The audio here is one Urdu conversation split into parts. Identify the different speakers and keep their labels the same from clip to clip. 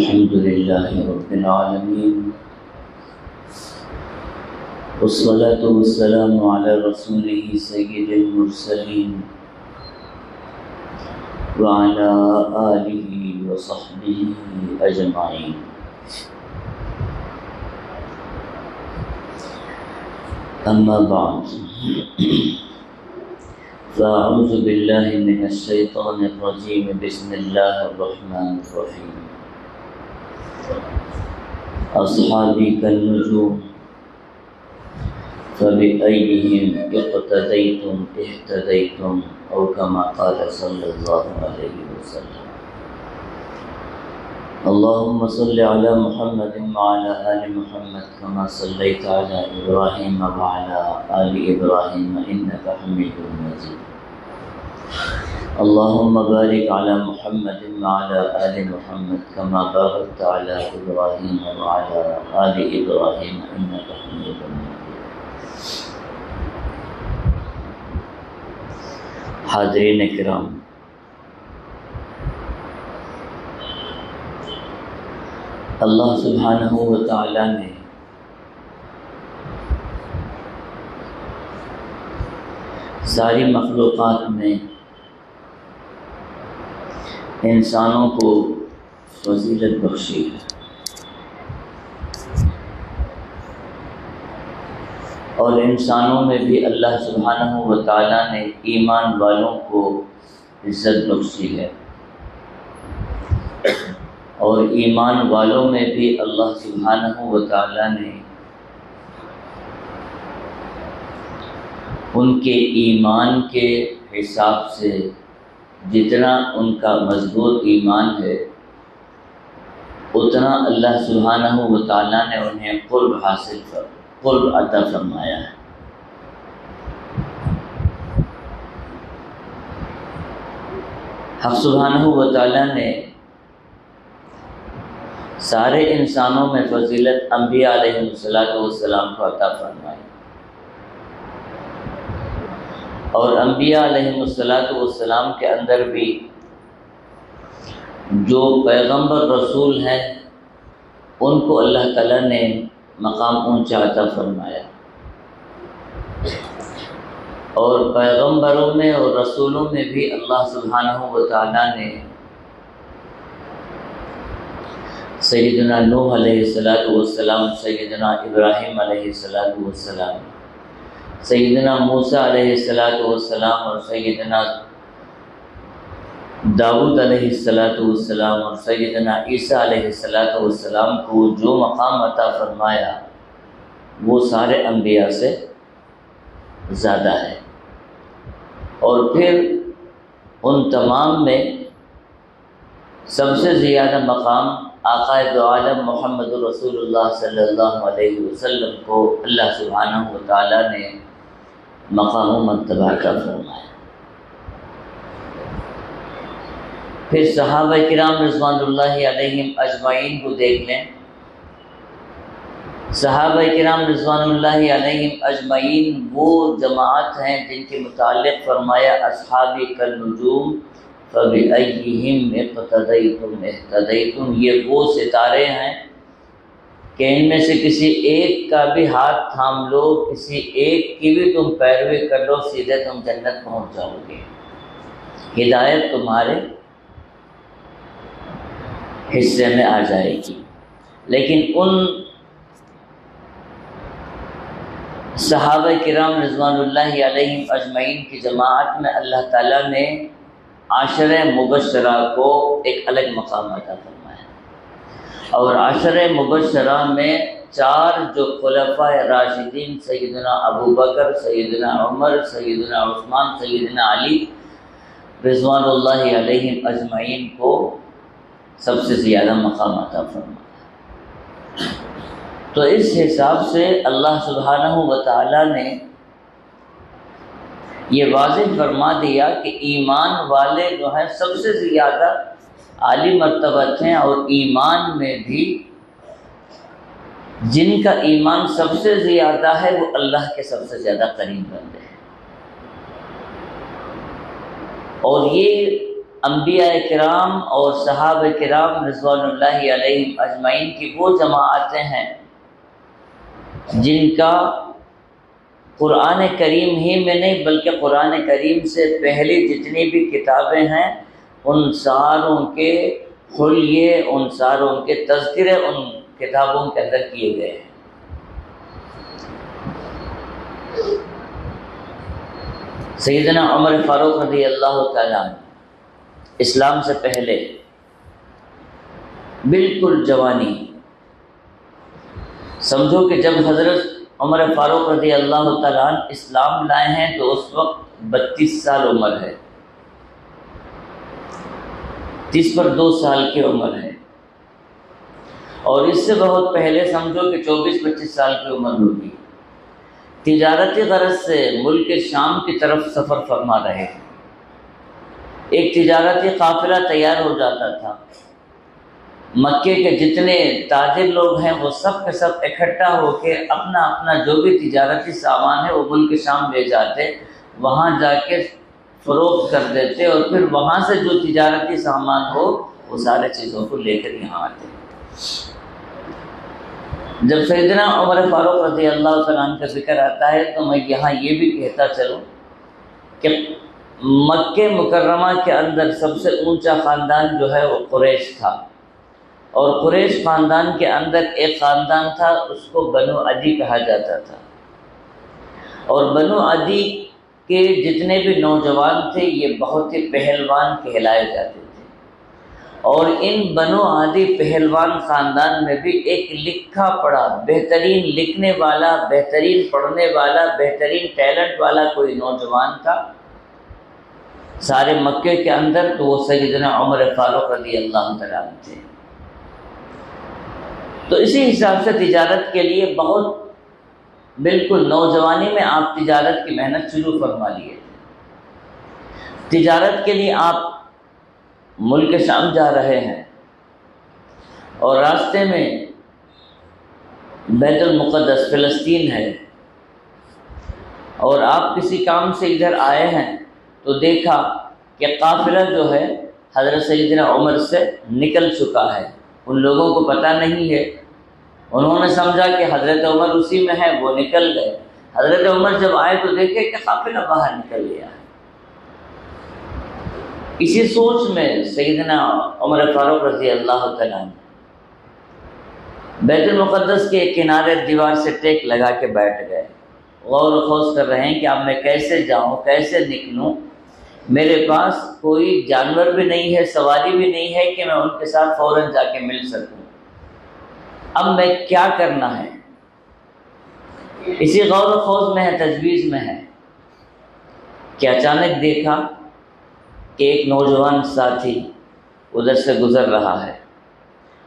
Speaker 1: الحمد لله رب العالمين والصلاة والسلام على رسوله سيد المرسلين وعلى آله وصحبه أجمعين. أما بعد فأعوذ بالله من الشيطان الرجيم. بسم الله الرحمن الرحيم. أصحابي كالنجوم فبأيهم اقتديتم اهتديتم أو كما قال صلى الله عليه وسلم. اللهم صل على محمد وعلى آل محمد كما صليت على إبراهيم وعلى آل إبراهيم إنك حميد مجيد. اللهم بارك على محمد وعلى آل محمد كما باركت على إبراهيم وعلى آل إبراهيم إنك حميد مجيد. حاضرین کرام، اللہ سبحانہ و تعالی نے ساری مخلوقات میں انسانوں کو فضیلت بخشی ہے، اور انسانوں میں بھی اللہ سبحانہ و تعالی نے ایمان والوں کو عزت بخشی ہے، اور ایمان والوں میں بھی اللہ سبحانہ و تعالی نے ان کے ایمان کے حساب سے جتنا ان کا مضبوط ایمان ہے اتنا اللہ سبحانہ و تعالی نے انہیں قرب عطا فرمایا ہے۔ حق سبحانہ و تعالی نے سارے انسانوں میں فضیلت انبیاء علیہ السلام کو عطا فرمائی، اور انبیاء علیہ السلام کے اندر بھی جو پیغمبر رسول ہیں ان کو اللہ تعالیٰ نے مقام اونچا عطا فرمایا، اور پیغمبروں میں اور رسولوں میں بھی اللہ سبحانہ و تعالیٰ نے سیدنا نوح علیہ السلام، سیدنا ابراہیم علیہ السلام، سیدنا موسیٰ علیہ السلام، اور سیدنا داؤد علیہ السلام، اور سیدنا عیسیٰ علیہ السلام کو جو مقام عطا فرمایا وہ سارے انبیاء سے زیادہ ہے، اور پھر ان تمام میں سب سے زیادہ مقام آقا دو عالم محمد رسول اللہ صلی اللہ علیہ وسلم کو اللہ سبحانہ و تعالیٰ نے مقام و مرتبہ عطا فرمایا۔ پھر صحابہ کرام رضوان اللہ علیہم اجمعین کو دیکھ لیں۔ صحابہ کرام رضوان اللہ علیہم اجمعین وہ جماعت ہیں جن کے متعلق فرمایا اصحابی کالنجوم فبأیہم اقتدیتم اہتدیتم، یہ وہ ستارے ہیں کہ ان میں سے کسی ایک کا بھی ہاتھ تھام لو، کسی ایک کی بھی تم پیروی کر لو، سیدھے تم جنت پہنچ جاؤ گے، ہدایت تمہارے حصے میں آ جائے گی۔ لیکن ان صحابہ کرام رضوان اللہ علیہم اجمعین کی جماعت میں اللہ تعالیٰ نے عشرہ مبشرہ کو ایک الگ مقام عطا فرمایا، اور عشرہ مبشرہ میں 4 جو خلفائے راشدین سیدنا ابو بکر، سیدنا عمر، سیدنا عثمان، سیدنا علی رضوان اللہ علیہم اجمعین کو سب سے زیادہ مقام عطا فرمایا۔ تو اس حساب سے اللہ سبحانہ و تعالی نے یہ واضح فرما دیا کہ ایمان والے جو ہیں سب سے زیادہ عالی مرتبت ہیں، اور ایمان میں بھی جن کا ایمان سب سے زیادہ ہے وہ اللہ کے سب سے زیادہ قریب بندے ہیں، اور یہ انبیاء کرام اور صحابہ کرام رضوان اللہ علیہم اجمعین کی وہ جماعتیں ہیں جن کا قرآن کریم ہی میں نہیں بلکہ قرآن کریم سے پہلے جتنی بھی کتابیں ہیں ان ساروں کے حلیے، ان ساروں کے تذکرے ان کتابوں کے اندر کیے گئے ہیں۔ سیدنا عمر فاروق رضی اللہ تعالیٰ عنہ اسلام سے پہلے بالکل جوانی، سمجھو کہ جب حضرت عمر فاروق رضی اللہ تعالیٰ عنہ اسلام لائے ہیں تو اس وقت 32 سال عمر ہے، 30 پر 2 سال کی عمر ہے، اور اس سے بہت پہلے سمجھو کہ 24-25 سال کی عمر ہوگی۔ تجارتی غرض سے ملک شام کی طرف سفر فرما رہے ہیں۔ ایک تجارتی قافلہ تیار ہو جاتا تھا، مکے کے جتنے تاجر لوگ ہیں وہ سب کے سب اکٹھا ہو کے اپنا اپنا جو بھی تجارتی سامان ہے وہ ملک شام لے جاتے، وہاں جا کے فروخت کر دیتے، اور پھر وہاں سے جو تجارتی سامان ہو وہ سارے چیزوں کو لے کر یہاں آتے۔ جب سیدنا عمر فاروق رضی اللہ تعالیٰ عنہ کا ذکر آتا ہے تو میں یہاں یہ بھی کہتا چلوں کہ مکہ مکرمہ کے اندر سب سے اونچا خاندان جو ہے وہ قریش تھا، اور قریش خاندان کے اندر ایک خاندان تھا، اس کو بنو عدی کہا جاتا تھا، اور بنو عدی کے جتنے بھی نوجوان تھے یہ بہت ہی پہلوان کہلائے جاتے تھے، اور ان بنو عدی پہلوان خاندان میں بھی ایک لکھا پڑھا بہترین لکھنے والا، بہترین پڑھنے والا، بہترین ٹیلنٹ والا کوئی نوجوان تھا سارے مکے کے اندر، تو وہ سیدنا عمر فاروق رضی اللہ تعالیٰ عنہ تھے۔ تو اسی حساب سے تجارت کے لیے بہت بالکل نوجوانی میں آپ تجارت کی محنت شروع فرما لیے تھے۔ تجارت کے لیے آپ ملک شام جا رہے ہیں، اور راستے میں بیت المقدس فلسطین ہے، اور آپ کسی کام سے ادھر آئے ہیں تو دیکھا کہ قافلہ جو ہے حضرت سیدنا عمر سے نکل چکا ہے، ان لوگوں کو پتہ نہیں ہے، انہوں نے سمجھا کہ حضرت عمر اسی میں ہے، وہ نکل گئے۔ حضرت عمر جب آئے تو دیکھے کہ قافلہ باہر نکل گیا ہے۔ اسی سوچ میں سیدنا عمر فاروق رضی اللہ تعالیٰ عنہ بیت المقدس کے کنارے دیوار سے ٹیک لگا کے بیٹھ گئے، غور و خوض کر رہے ہیں کہ اب میں کیسے جاؤں، کیسے نکلوں، میرے پاس کوئی جانور بھی نہیں ہے، سواری بھی نہیں ہے کہ میں ان کے ساتھ فوراً جا کے مل سکوں، اب میں کیا کرنا ہے؟ اسی غور و خوض میں ہے، تجویز میں ہے کہ اچانک دیکھا کہ ایک نوجوان ساتھی ادھر سے گزر رہا ہے،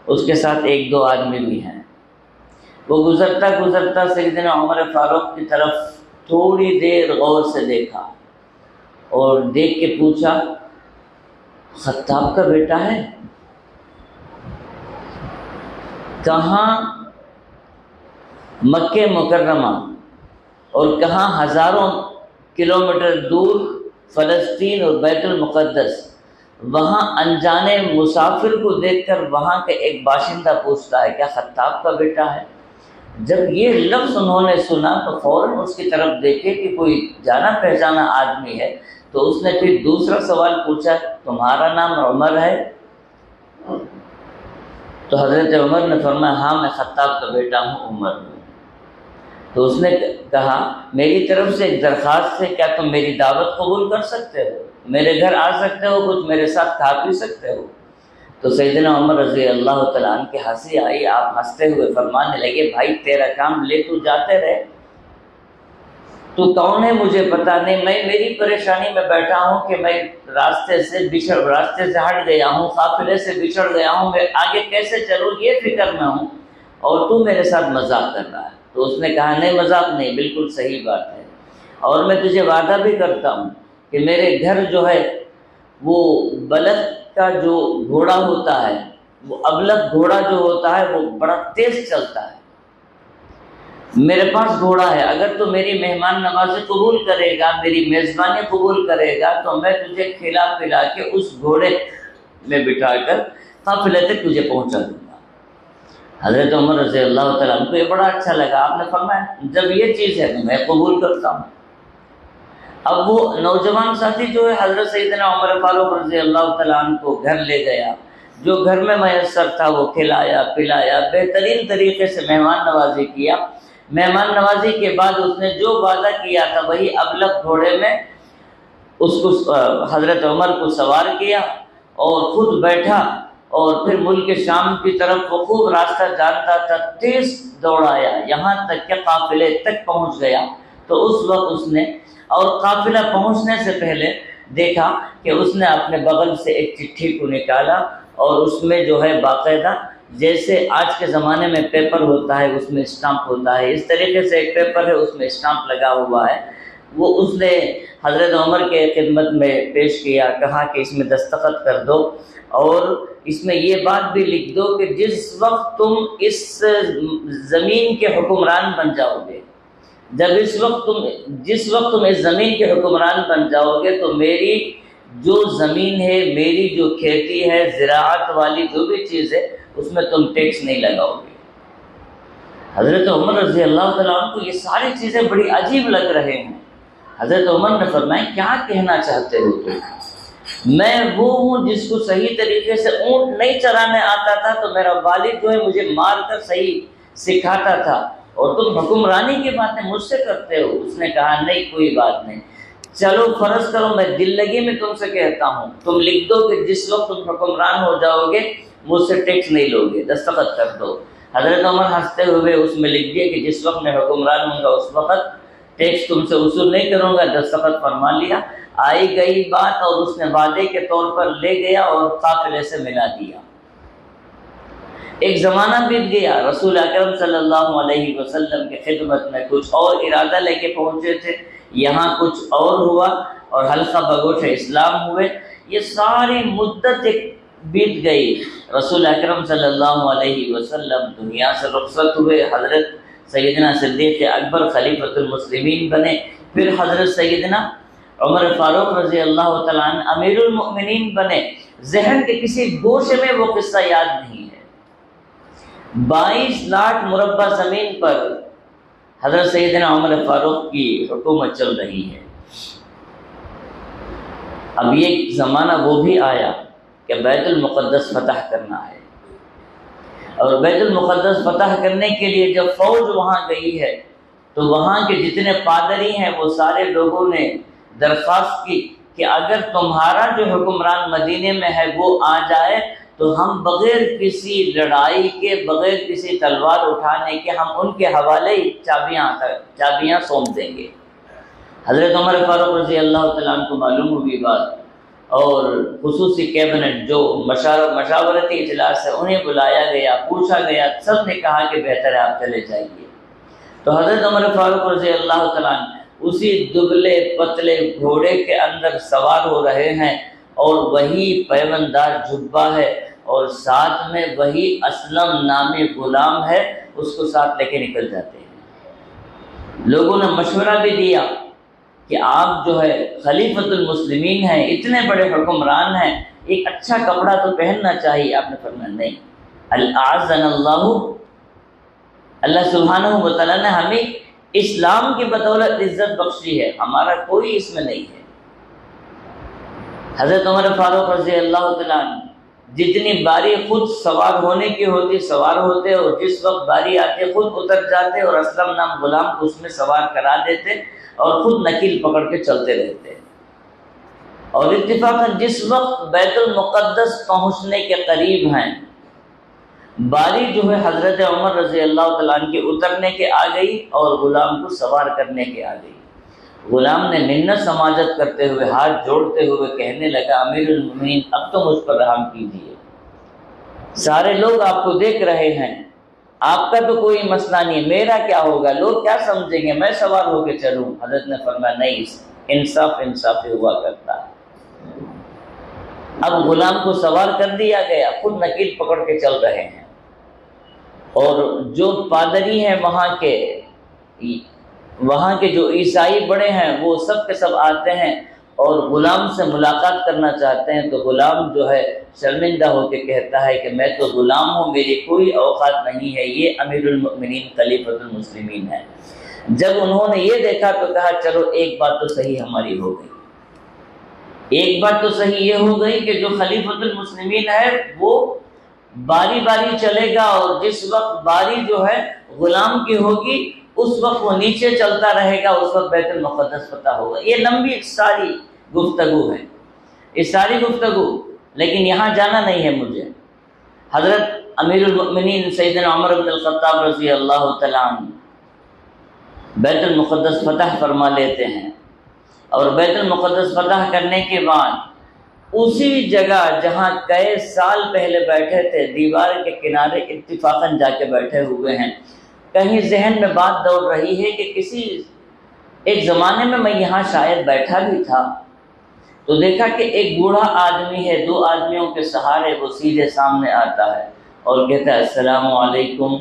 Speaker 1: اس کے ساتھ 1-2 آدمی بھی ہیں۔ وہ گزرتا گزرتا سیدنا عمر فاروق کی طرف تھوڑی دیر غور سے دیکھا، اور دیکھ کے پوچھا، خطاب کا بیٹا ہے؟ کہاں مکہ مکرمہ اور کہاں ہزاروں کلومیٹر دور فلسطین اور بیت المقدس، وہاں انجانے مسافر کو دیکھ کر وہاں کے ایک باشندہ پوچھتا ہے کیا خطاب کا بیٹا ہے؟ جب یہ لفظ انہوں نے سنا تو فوراً اس کی طرف دیکھے کہ کوئی جانا پہچانا آدمی ہے، تو اس نے پھر دوسرا سوال پوچھا، تمہارا نام عمر ہے؟ تو حضرت عمر نے فرمایا، ہاں میں خطاب کا بیٹا ہوں، عمر ہوں۔ تو اس نے کہا، میری طرف سے ایک درخواست ہے، کیا تم میری دعوت قبول کر سکتے ہو؟ میرے گھر آ سکتے ہو، کچھ میرے ساتھ کھا پی سکتے ہو؟ تو سیدنا عمر رضی اللہ تعالیٰ عنہ کی ہنسی آئی، آپ ہنستے ہوئے فرمانے لگے، بھائی تیرا کام لے تو جاتے رہے، تو کون ہے مجھے پتہ نہیں، میں میری پریشانی میں بیٹھا ہوں کہ میں راستے سے ہٹ گیا ہوں، قافلے سے بچھڑ گیا ہوں، میں آگے کیسے چلوں یہ فکر میں ہوں، اور تو میرے ساتھ مذاق کر رہا ہے۔ تو اس نے کہا، نہیں مذاق نہیں، بالکل صحیح بات ہے، اور میں تجھے وعدہ بھی کرتا ہوں کہ میرے گھر جو ہے وہ بلد کا جو گھوڑا ہوتا ہے، وہ ابلق گھوڑا جو ہوتا ہے وہ بڑا تیز چلتا ہے، میرے پاس گھوڑا ہے، اگر تو میری مہمان نوازی قبول کرے گا، میری میزبانی قبول کرے گا، تو میں تجھے کھلا پلا کے اس گھوڑے میں بٹھا کر قافلے تک تجھے پہنچا دوں گا۔ حضرت عمر رضی اللہ تعالیٰ عنہ کو یہ بڑا اچھا لگا، آپ نے فرمایا جب یہ چیز ہے تو میں قبول کرتا ہوں۔ اب وہ نوجوان ساتھی جو ہے حضرت سیدنا عمر فاروق رضی اللہ تعالیٰ عنہ کو گھر لے گیا، جو گھر میں میسر تھا وہ کھلایا پلایا، بہترین طریقے سے مہمان نوازی کیا۔ مہمان نوازی کے بعد اس نے جو وعدہ کیا تھا وہی ابلق گھوڑے میں اس کو حضرت عمر کو سوار کیا اور خود بیٹھا، اور پھر ملک شام کی طرف وہ خوب راستہ جانتا تھا، تیز دوڑایا یہاں تک کہ قافلے تک پہنچ گیا۔ تو اس وقت اس نے، اور قافلہ پہنچنے سے پہلے دیکھا کہ اس نے اپنے بغل سے ایک چٹھی کو نکالا، اور اس میں جو ہے باقاعدہ جیسے آج کے زمانے میں پیپر ہوتا ہے اس میں اسٹامپ ہوتا ہے، اس طریقے سے ایک پیپر ہے اس میں اسٹامپ لگا ہوا ہے، وہ اس نے حضرت عمر کے خدمت میں پیش کیا، کہا کہ اس میں دستخط کر دو، اور اس میں یہ بات بھی لکھ دو کہ جس وقت تم اس زمین کے حکمران بن جاؤ گے، جس وقت تم اس زمین کے حکمران بن جاؤ گے تو میری جو زمین ہے، میری جو کھیتی ہے، زراعت والی جو بھی چیز ہے، اس میں تم ٹیکس نہیں لگاؤ گے۔ حضرت عمر رضی اللہ تعالیٰ عنہ کو یہ ساری چیزیں بڑی عجیب لگ رہے ہیں۔ حضرت عمر نے فرمایا کیا کہنا چاہتے ہو تم؟ میں وہ ہوں جس کو صحیح طریقے سے اونٹ نہیں چرانے آتا تھا تو میرا والد جو ہے مجھے مار کر صحیح سکھاتا تھا، اور تم حکمرانی کی باتیں مجھ سے کرتے ہو۔ اس نے کہا نہیں کوئی بات نہیں، چلو فرض کرو میں دل لگی میں تم سے کہتا ہوں، تم لکھ دو کہ جس وقت تم حکمران ہو جاؤ گے مجھ سے ٹیکس نہیں لو گے، دستخط کر دو۔ حضرت عمر ہنستے ہوئے اس میں لکھ دیا کہ جس وقت میں حکمران ہوں گا اس وقت ٹیکس تم سے وصول نہیں کروں گا، دستخط فرما لیا۔ آئی گئی بات، اور اس نے وعدے کے طور پر لے گیا اور قافلے سے ملا دیا۔ ایک زمانہ بیت گیا، رسول اکرم صلی اللہ علیہ وسلم کی خدمت میں کچھ اور ارادہ لے کے پہنچے تھے، یہاں کچھ اور ہوا، اور حلقہ بگوش اسلام ہوئے۔ یہ ساری مدت بیت گئی، رسول اکرم صلی اللہ علیہ وسلم دنیا سے رخصت ہوئے، حضرت سیدنا صدیق اکبر خلیفۃ المسلمین بنے، پھر حضرت سیدنا عمر فاروق رضی اللہ تعالیٰ عنہ امیر المؤمنین بنے۔ ذہن کے کسی گوشے میں وہ قصہ یاد نہیں ہے۔ 22 لاکھ مربع زمین پر حضرت سیدنا عمر فاروق کی حکومت چل رہی ہے۔ اب یہ زمانہ وہ بھی آیا کہ بیت المقدس فتح کرنا ہے، اور بیت المقدس فتح کرنے کے لیے جب فوج وہاں گئی ہے تو وہاں کے جتنے پادری ہیں وہ سارے لوگوں نے درخواست کی کہ اگر تمہارا جو حکمران مدینے میں ہے وہ آ جائے تو ہم بغیر کسی لڑائی کے، بغیر کسی تلوار اٹھانے کے، ہم ان کے حوالے چابیاں سونپ دیں گے۔ حضرت عمر فاروق رضی اللہ تعالیٰ عنہ کو معلوم ہوئی بات، اور خصوصی کیبنٹ جو مشاورتی اجلاس ہے انہیں بلایا گیا، پوچھا گیا، سب نے کہا کہ بہتر ہے آپ چلے جائیے۔ تو حضرت عمر فاروق رضی اللہ تعالیٰ عنہ اسی دبلے پتلے گھوڑے کے اندر سوار ہو رہے ہیں، اور وہی پیوندار جھبا ہے، اور ساتھ میں وہی اسلم نامی غلام ہے، اس کو ساتھ لے کے نکل جاتے ہیں۔ لوگوں نے مشورہ بھی دیا کہ آپ جو ہے خلیفۃ المسلمین ہیں، اتنے بڑے حکمران ہیں، ایک اچھا کپڑا تو پہننا چاہیے۔ آپ نے فرمایا نہیں، الاعزنا اللہ سبحانہ و تعالیٰ نے ہمیں اسلام کی بدولت عزت بخشی ہے، ہمارا کوئی اس میں نہیں ہے۔ حضرت عمر فاروق رضی اللہ تعالیٰ عنہ جتنی باری خود سوار ہونے کی ہوتی سوار ہوتے، اور جس وقت باری آتے خود اتر جاتے، اور اسلم نام غلام کو اس میں سوار کرا دیتے، اور خود نکیل پکڑ کے چلتے رہتے۔ اور اتفاقاً جس وقت بیت المقدس پہنچنے کے قریب ہیں، باری جو ہے حضرت عمر رضی اللہ تعالیٰ عنہ کے اترنے کے آ گئی، اور غلام کو سوار کرنے کے آ گئی۔ غلام نے منت سماجت کرتے ہوئے، ہاتھ جوڑتے ہوئے کہنے لگا، امیر المومنین اب تو مجھ پر رحم کیجیے، سارے لوگ آپ کو دیکھ رہے ہیں، آپ کا تو کوئی مسئلہ نہیں، میرا کیا ہوگا، لوگ کیا سمجھیں گے، میں سوار ہو کے چلوں۔ حضرت نے فرمایا نہیں، انصاف ہوا کرتا ہے۔ اب غلام کو سوار کر دیا گیا، خود نکیل پکڑ کے چل رہے ہیں، اور جو پادری ہیں وہاں کے وہاں کے جو عیسائی بڑے ہیں وہ سب کے سب آتے ہیں اور غلام سے ملاقات کرنا چاہتے ہیں، تو غلام جو ہے شرمندہ ہو کے کہتا ہے کہ میں تو غلام ہوں، میری کوئی اوقات نہیں ہے، یہ امیر المؤمنین خلیفۃ المسلمین ہے۔ جب انہوں نے یہ دیکھا تو کہا چلو ایک بات تو صحیح ہماری ہو گئی، ایک بات تو صحیح یہ ہو گئی کہ جو خلیفۃ المسلمین ہے وہ باری باری چلے گا، اور جس وقت باری جو ہے غلام کی ہوگی اس وقت وہ نیچے چلتا رہے گا، اس وقت بیت المقدس فتح ہوگا۔ یہ لمبی ساری گفتگو ہے، یہ ساری گفتگو، لیکن یہاں جانا نہیں ہے مجھے۔ حضرت امیر المؤمنین سیدنا عمر بن الخطاب رضی اللہ تعالیٰ عنہ بیت المقدس فتح فرما لیتے ہیں، اور بیت المقدس فتح کرنے کے بعد اسی جگہ جہاں کئی سال پہلے بیٹھے تھے، دیوار کے کنارے اتفاقاً جا کے بیٹھے ہوئے ہیں، کہیں ذہن میں بات دوڑ رہی ہے کہ کسی ایک زمانے میں میں یہاں شاید بیٹھا بھی تھا، تو دیکھا کہ ایک بوڑھا آدمی ہے، دو آدمیوں کے سہارے وہ سیدھے سامنے آتا ہے اور کہتا ہے السلام علیکم۔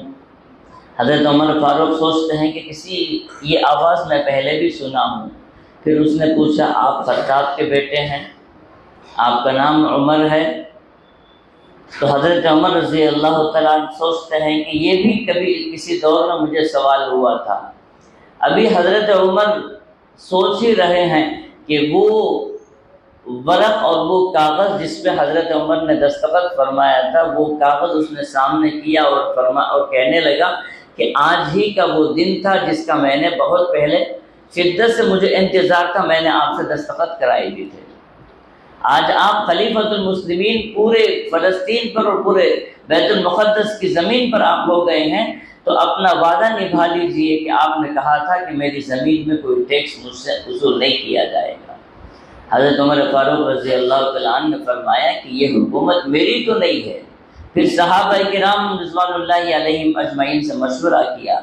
Speaker 1: حضرت عمر فاروق سوچتے ہیں کہ کسی یہ آواز میں پہلے بھی سنا ہوں۔ پھر اس نے پوچھا آپ خطاب کے بیٹے ہیں، آپ کا نام عمر ہے؟ تو حضرت عمر رضی اللہ تعالیٰ عنہ سوچتے ہیں کہ یہ بھی کبھی کسی دور میں مجھے سوال ہوا تھا۔ ابھی حضرت عمر سوچ ہی رہے ہیں کہ وہ ورق اور وہ کاغذ جس پہ حضرت عمر نے دستخط فرمایا تھا، وہ کاغذ اس نے سامنے کیا اور کہنے لگا کہ آج ہی کا وہ دن تھا جس کا میں نے بہت پہلے شدت سے مجھے انتظار تھا، میں نے آپ سے دستخط کرائی دی تھے۔ آج آپ خلیفۃ المسلمین پورے فلسطین پر اور پورے بیت المقدس کی زمین پر آپ ہو گئے ہیں، تو اپنا وعدہ نبھا لیجئے کہ آپ نے کہا تھا کہ میری زمین میں کوئی ٹیکس مجھ سے وصول نہیں کیا جائے گا۔ حضرت عمر فاروق رضی اللہ تعالیٰ عنہ نے فرمایا کہ یہ حکومت میری تو نہیں ہے۔ پھر صحابہ کرام رضوان اللہ علیہم اجمعین سے مشورہ کیا،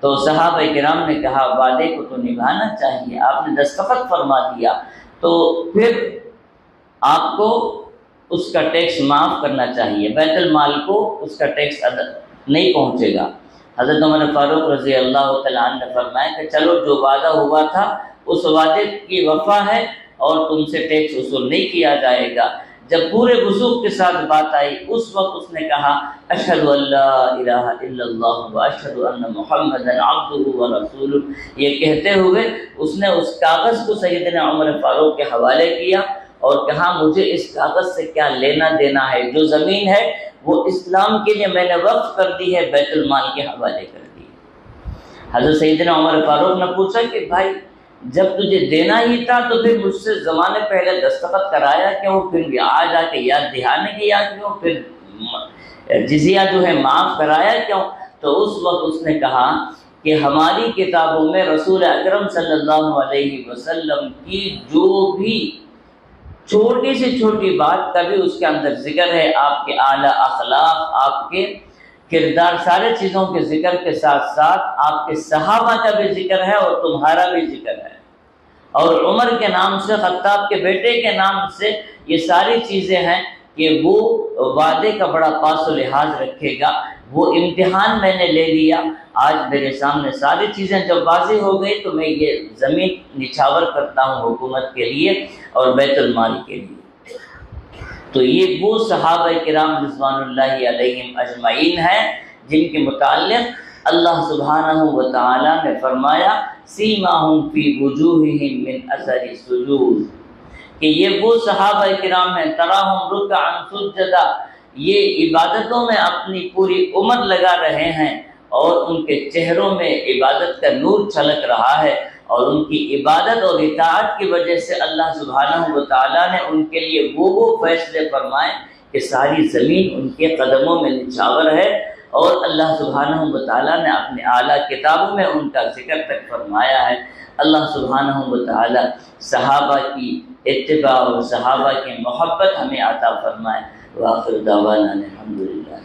Speaker 1: تو صحابہ کرام نے کہا وعدے کو تو نبھانا چاہیے، آپ نے دستخط فرما دیا تو پھر آپ کو اس کا ٹیکس معاف کرنا چاہیے، بیت المال کو اس کا ٹیکس نہیں پہنچے گا۔ حضرت عمر فاروق رضی اللہ تعالیٰ عنہ نے فرمایا کہ چلو جو وعدہ ہوا تھا اس وعدے کی وفا ہے اور تم سے ٹیکس وصول نہیں کیا جائے گا۔ جب پورے وثوق کے ساتھ بات آئی اس وقت اس نے کہا اشہد ان لا الہ الا اللہ واشہد ان محمدا عبدہ ورسولہ، یہ کہتے ہوئے اس نے اس کاغذ کو سیدنا عمر فاروق کے حوالے کیا اور کہا مجھے اس کاغذ سے کیا لینا دینا ہے، جو زمین ہے وہ اسلام کے لیے میں نے وقف کر دی ہے، بیت المال کے حوالے کر دی ہے۔ حضرت سیدنا عمر فاروق نے پوچھا کہ بھائی جب تجھے دینا ہی تھا تو پھر مجھ سے زمانے پہلے دستخط کرایا کیوں، پھر آج آ کے یاد دہانے کیا کیوں، پھر جزیہ جو ہے معاف کرایا کیوں؟ تو اس وقت اس نے کہا کہ ہماری کتابوں میں رسول اکرم صلی اللہ علیہ وسلم کی جو بھی چھوٹی سے چھوٹی بات کبھی اس کے اندر ذکر ہے، آپ کے اعلیٰ اخلاق، آپ کے کردار، سارے چیزوں کے ذکر کے ساتھ ساتھ آپ کے صحابہ کا بھی ذکر ہے اور تمہارا بھی ذکر ہے، اور عمر کے نام سے، خطاب کے بیٹے کے نام سے یہ ساری چیزیں ہیں کہ وہ وعدے کا بڑا پاس و لحاظ رکھے گا۔ وہ امتحان میں نے لے لیا، آج میرے سامنے ساری چیزیں جب واضح ہو گئی تو میں یہ زمین نچھاور کرتا ہوں حکومت کے لیے اور بیت المال کے لیے۔ تو یہ وہ صحابہ کرام رضوان اللہ علیہم اجمعین ہیں جن کے متعلق اللہ سبحانہ و تعالی نے فرمایا سیماہم فی وجوہہم من اثر السجود، کہ یہ وہ صحابہ کرام ہیں تراہم رکعا سجدا، یہ عبادتوں میں اپنی پوری عمر لگا رہے ہیں اور ان کے چہروں میں عبادت کا نور چھلک رہا ہے، اور ان کی عبادت اور اطاعت کی وجہ سے اللہ سبحانہ و تعالیٰ نے ان کے لیے وہ فیصلے فرمائے کہ ساری زمین ان کے قدموں میں نچھاور ہے، اور اللہ سبحانہ و تعالیٰ نے اپنے اعلیٰ کتابوں میں ان کا ذکر تک فرمایا ہے۔ اللہ سبحانہ و تعالیٰ صحابہ کی اتباع اور صحابہ کی محبت ہمیں عطا فرمائے۔ وآخر دعوانا الحمدللہ۔